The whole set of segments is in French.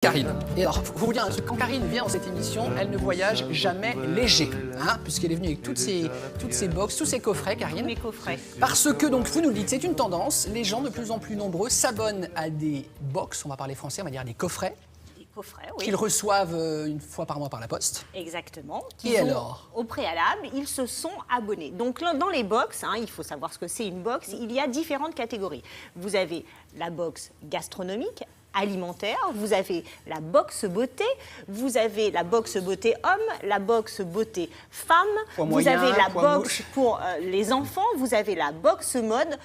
Karine. Et alors, faut vous dire un truc, quand Karine vient dans cette émission, elle ne voyage jamais léger, hein, puisqu'elle est venue avec toutes ces box, tous ces coffrets, Karine. Mes coffrets. Parce que, donc, vous nous le dites, c'est une tendance, les gens de plus en plus nombreux s'abonnent à des box, on va parler français, on va dire des coffrets. Des coffrets, oui. Qu'ils reçoivent une fois par mois par la poste. Exactement. Et alors ? Au préalable, ils se sont abonnés. Donc, dans les box, hein, il faut savoir ce que c'est une box, il y a différentes catégories. Vous avez la box gastronomique, alimentaire, vous avez la box beauté, vous avez la box beauté homme, la box beauté femme, vous avez la box pour les enfants, vous avez la box mode.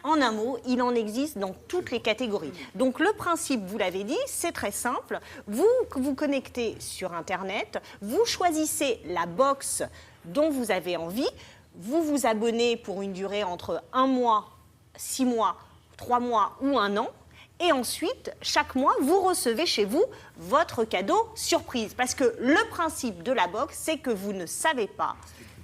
En un mot, il en existe dans toutes les catégories. Donc le principe, vous l'avez dit, c'est très simple. Vous vous connectez sur Internet, vous choisissez la box dont vous avez envie, vous vous abonnez pour une durée entre 1 mois, 6 mois, 3 mois ou 1 an. Et ensuite, chaque mois, vous recevez chez vous votre cadeau surprise. Parce que le principe de la box, c'est que vous ne savez pas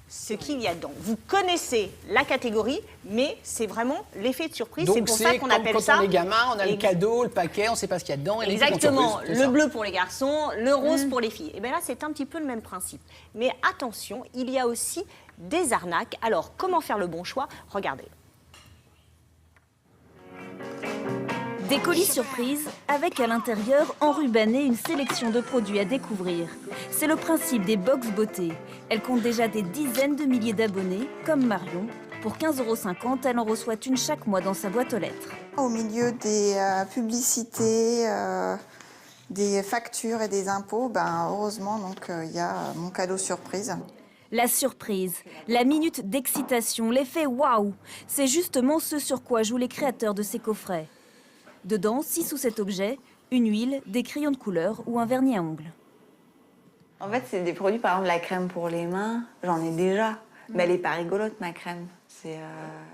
ce qu'il y a dedans. Vous connaissez la catégorie, mais c'est vraiment l'effet de surprise. C'est pour ça qu'on appelle ça... Quand on est gamin, on a le cadeau, le paquet, on ne sait pas ce qu'il y a dedans. Et exactement, le bleu pour les garçons, le rose pour les filles. Et bien là, c'est un petit peu le même principe. Mais attention, il y a aussi des arnaques. Alors, comment faire le bon choix? Regardez. Des colis surprises avec à l'intérieur enrubanné une sélection de produits à découvrir. C'est le principe des box beauté. Elle compte déjà des dizaines de milliers d'abonnés, comme Marion. Pour 15,50 €, elle en reçoit une chaque mois dans sa boîte aux lettres. Au milieu des publicités, des factures et des impôts, heureusement, il y a mon cadeau surprise. La surprise, la minute d'excitation, l'effet waouh, c'est justement ce sur quoi jouent les créateurs de ces coffrets. Dedans, 6 ou 7 objets, une huile, des crayons de couleur ou un vernis à ongles. En fait, c'est des produits, par exemple, la crème pour les mains, j'en ai déjà. Mais elle n'est pas rigolote, ma crème.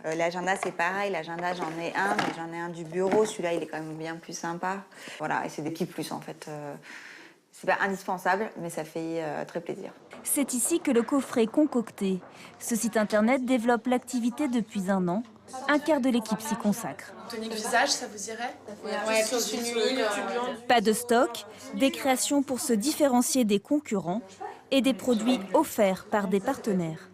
L'agenda, c'est pareil. L'agenda, j'en ai un, mais j'en ai un du bureau. Celui-là, il est quand même bien plus sympa. Voilà, et c'est des petits plus, en fait. C'est pas indispensable, mais ça fait très plaisir. C'est ici que le coffret est concocté. Ce site internet développe l'activité depuis 1 an. Un quart de l'équipe s'y consacre. Tonique visage, ça vous irait? Ouais, plus une huile. Pas de stock, des créations pour se différencier des concurrents et des produits offerts par des partenaires.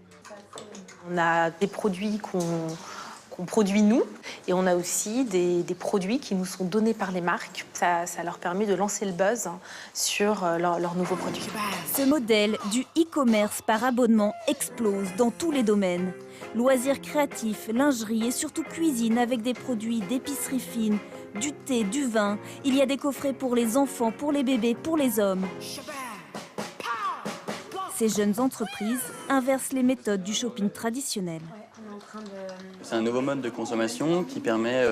On a des produits qu'on produit nous et on a aussi des produits qui nous sont donnés par les marques. Ça leur permet de lancer le buzz sur leurs nouveaux produits. Ce modèle du e-commerce par abonnement explose dans tous les domaines. Loisirs créatifs, lingerie et surtout cuisine avec des produits d'épicerie fine, du thé, du vin. Il y a des coffrets pour les enfants, pour les bébés, pour les hommes. Ces jeunes entreprises inversent les méthodes du shopping traditionnel. C'est un nouveau mode de consommation qui permet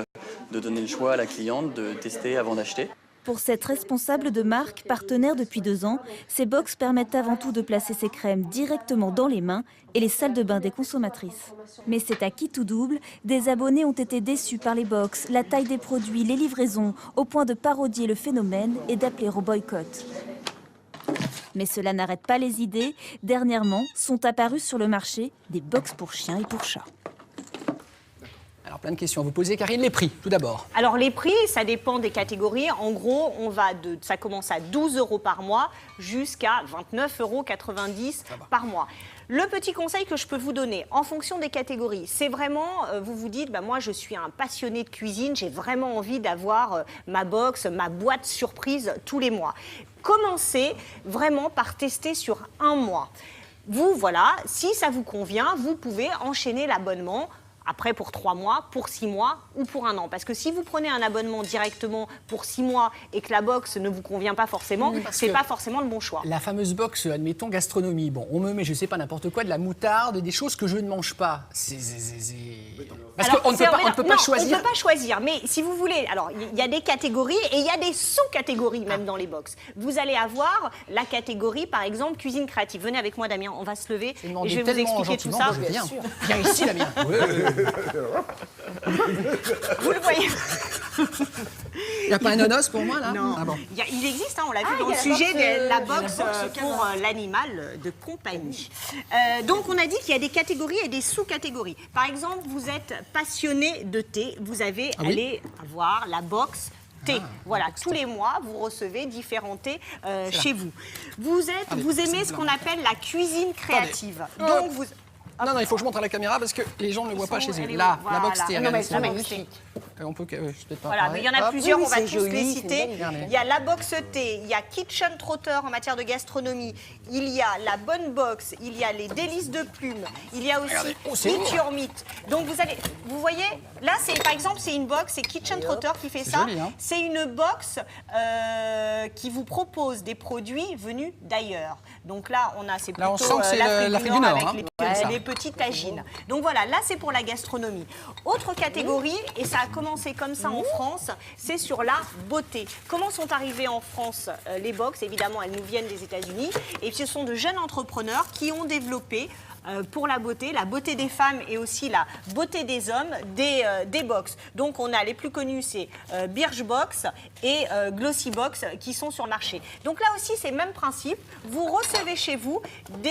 de donner le choix à la cliente de tester avant d'acheter. Pour cette responsable de marque, partenaire depuis 2 ans, ces box permettent avant tout de placer ces crèmes directement dans les mains et les salles de bain des consommatrices. Mais c'est à qui tout double, des abonnés ont été déçus par les box, la taille des produits, les livraisons, au point de parodier le phénomène et d'appeler au boycott. Mais cela n'arrête pas les idées. Dernièrement, sont apparues sur le marché des box pour chiens et pour chats. Alors, plein de questions à vous poser. Karine, les prix, tout d'abord. Alors, les prix, ça dépend des catégories. En gros, ça commence à 12 € par mois jusqu'à 29,90 € par mois. Le petit conseil que je peux vous donner, en fonction des catégories, c'est vraiment, vous vous dites, moi, je suis un passionné de cuisine, j'ai vraiment envie d'avoir ma box, ma boîte surprise tous les mois. Commencez vraiment par tester sur 1 mois. Vous, voilà, si ça vous convient, vous pouvez enchaîner l'abonnement. Après, pour 3 mois, pour 6 mois ou pour 1 an. Parce que si vous prenez un abonnement directement pour 6 mois et que la box ne vous convient pas forcément, c'est pas forcément le bon choix. La fameuse box, admettons, gastronomie. Bon, on me met, je sais pas, n'importe quoi, de la moutarde, des choses que je ne mange pas. Parce qu'on ne peut pas choisir. On ne peut pas choisir, mais si vous voulez, alors il y a des catégories et il y a des sous-catégories même dans les box. Vous allez avoir la catégorie, par exemple, cuisine créative. Venez avec moi, Damien, on va se lever et je vais vous expliquer tout ça. Viens ici, Damien. Vous le voyez. Il n'y a pas un nonos pour moi, là? Non. Ah bon. Il existe, on l'a vu dans le sujet de la box pour l'animal de compagnie. Donc, on a dit qu'il y a des catégories et des sous-catégories. Par exemple, vous êtes passionné de thé, vous allez avoir la box thé. Voilà, tous les mois, vous recevez différents thés chez vous. Vous aimez ce qu'on appelle la cuisine créative. Donc vous... Non, il faut que je montre à la caméra parce que les gens ne le voient pas chez eux. Elle est Là, où la box Voilà. thé. Non, mais regardez, c'est la magnifique. On peut, peut-être pas. Voilà, mais il y en a plusieurs, Oui, on va c'est tous joli, les c'est citer. belle. Il y a la box thé, il y a Kitchen Trotter en matière de gastronomie, il y a la bonne box, il y a les délices de plumes, il y a aussi c'est Eat Your Meat. Donc vous voyez, là c'est par exemple c'est une box, c'est Kitchen Trotter qui fait ça. joli, hein. C'est une box qui vous propose des produits venus d'ailleurs. Donc là c'est Là, on plutôt sent que c'est l'Afrique du Nord avec hein. les petites tagines. Donc voilà, là c'est pour la gastronomie. Autre catégorie, et ça a commencé comme ça en France, c'est sur la beauté. Comment sont arrivées en France les box? Évidemment, elles nous viennent des États-Unis. Et ce sont de jeunes entrepreneurs qui ont développé pour la beauté des femmes et aussi la beauté des hommes, des box. Donc on a les plus connus, c'est Birchbox et Glossybox qui sont sur le marché. Donc là aussi, c'est le même principe. Vous recevez chez vous des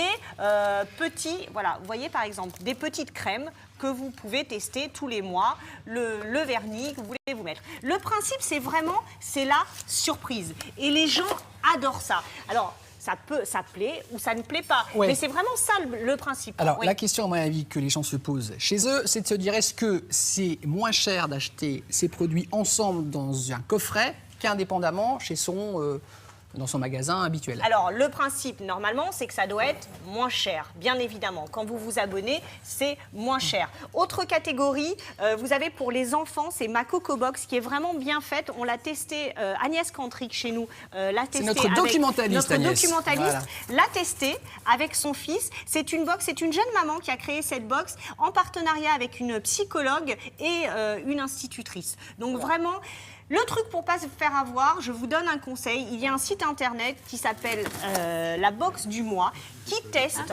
petits, voilà, vous voyez par exemple, des petites crèmes que vous pouvez tester tous les mois, le vernis que vous voulez vous mettre. Le principe, c'est la surprise. Et les gens adorent ça. Alors, ça plaît ou ça ne plaît pas. Ouais. Mais c'est vraiment ça le principe. Alors, Oui. la question, à mon avis, que les gens se posent chez eux, c'est de se dire, est-ce que c'est moins cher d'acheter ces produits ensemble dans un coffret qu'indépendamment dans son magasin habituel? Alors, le principe, normalement, c'est que ça doit être moins cher, bien évidemment. Quand vous vous abonnez, c'est moins cher. Autre catégorie, vous avez pour les enfants, c'est ma Coco Box, qui est vraiment bien faite. On l'a testé, Agnès Cantric, chez nous, l'a testé. notre avec documentaliste, Notre Agnès. documentaliste Voilà. l'a testé avec son fils. C'est une box, c'est une jeune maman qui a créé cette box en partenariat avec une psychologue et une institutrice. Donc, vraiment... Le truc pour ne pas se faire avoir, je vous donne un conseil. Il y a un site internet qui s'appelle la box du mois qui teste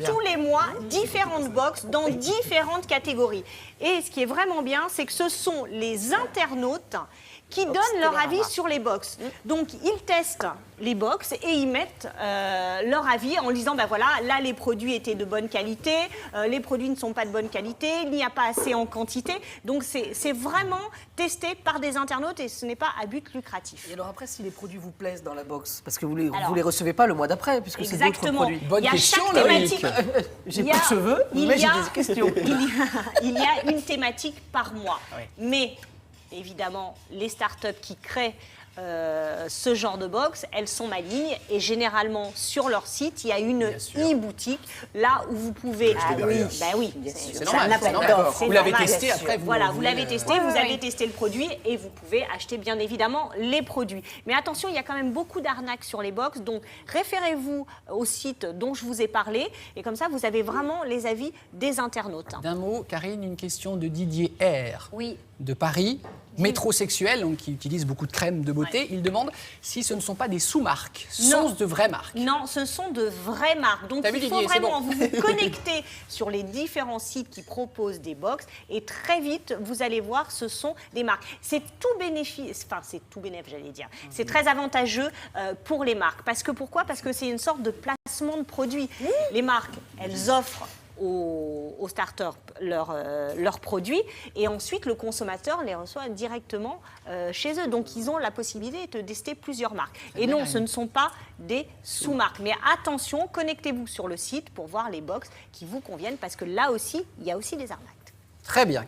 tous les mois différentes box dans différentes catégories. Et ce qui est vraiment bien, c'est que ce sont les internautes qui donnent leur avis sur les box. Donc, ils testent les box et ils mettent leur avis en disant, ben voilà, là, les produits étaient de bonne qualité, les produits ne sont pas de bonne qualité, il n'y a pas assez en quantité. Donc, c'est vraiment testé par des internautes et ce n'est pas à but lucratif. Et alors après, si les produits vous plaisent dans la box, parce que vous les recevez pas le mois d'après, puisque c'est d'autres Exactement. produits. Bonne Il y a question, chaque Loïc. thématique. J'ai Il y pas a- de cheveux, il mais y j'ai a- des questions. Il y a une thématique par mois. Mais évidemment, les startups qui créent ce genre de box, elles sont malignes et généralement sur leur site, il y a une e-boutique là où vous pouvez... oui, C'est normal, c'est normal. Vous l'avez testé, après vous... Voilà, vous l'avez testé, vous avez testé le produit et vous pouvez acheter bien évidemment les produits. Mais attention, il y a quand même beaucoup d'arnaques sur les box, donc référez-vous au site dont je vous ai parlé et comme ça, vous avez vraiment les avis des internautes. D'un mot, Karine, une question de Didier R. Oui. De Paris, métrosexuel, donc qui utilise beaucoup de crème de beauté. Il demande si ce ne sont pas des sous-marques, sont de vraies marques. Non, ce sont de vraies marques. Donc T'as vu, il faut Didier, c'est vraiment bon. vous connecter sur les différents sites qui proposent des box et très vite, vous allez voir, ce sont des marques. C'est tout bénéfice, enfin c'est tout bénéfice, j'allais dire. C'est très avantageux pour les marques. Parce que pourquoi? Parce que c'est une sorte de placement de produits. Les marques, elles offrent aux starters leurs produits et ensuite le consommateur les reçoit directement chez eux. Donc ils ont la possibilité de tester plusieurs marques. Et non, ce ne sont pas des sous-marques. Mais attention, connectez-vous sur le site pour voir les box qui vous conviennent parce que là aussi, il y a aussi des arnaques. Très bien.